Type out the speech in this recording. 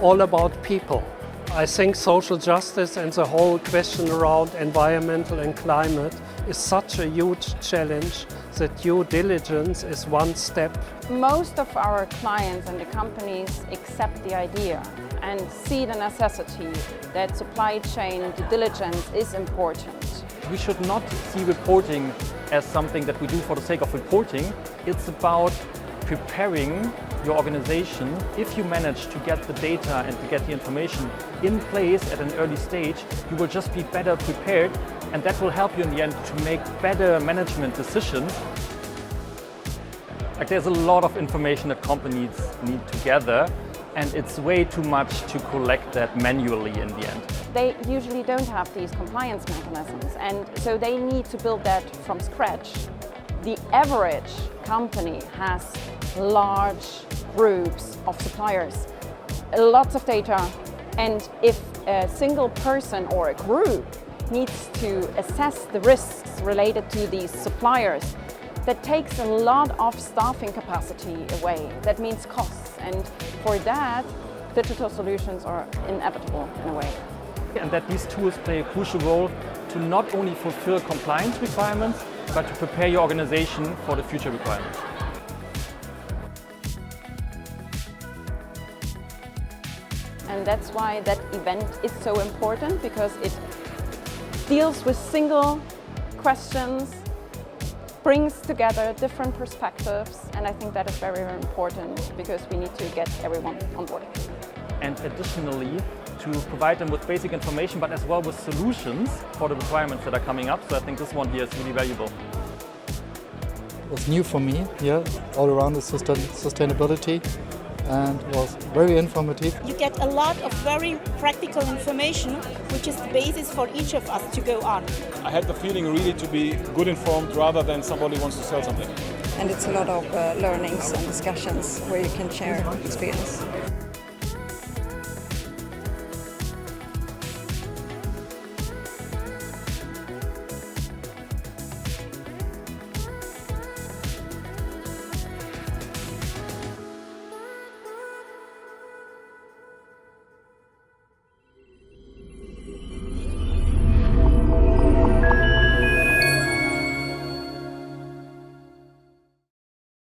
all about people. I think social justice and the whole question around environmental and climate is such a huge challenge that due diligence is one step. Most of our clients and the companies accept the idea and see the necessity that supply chain due diligence is important. We should not see reporting as something that we do for the sake of reporting. It's about preparing your organization. If you manage to get the data and to get the information in place at an early stage, you will just be better prepared, and that will help you in the end to make better management decisions. Like, there's a lot of information that companies need to gather, and it's way too much to collect that manually in the end. They usually don't have these compliance mechanisms, and so they need to build that from scratch. The average company has large groups of suppliers, lots of data, and if a single person or a group needs to assess the risks related to these suppliers, that takes a lot of staffing capacity away. That means costs, and for that, digital solutions are inevitable in a way. And that these tools play a crucial role to not only fulfill compliance requirements, but to prepare your organization for the future requirements. And that's why that event is so important, because it deals with single questions, brings together different perspectives, and I think that is very, very important because we need to get everyone on board. And additionally, to provide them with basic information, but as well with solutions for the requirements that are coming up. So I think this one here is really valuable. It was new for me, all around the sustainability, and was very informative. You get a lot of very practical information, which is the basis for each of us to go on. I had the feeling really to be good informed rather than somebody wants to sell something. And it's a lot of learnings and discussions where you can share experience.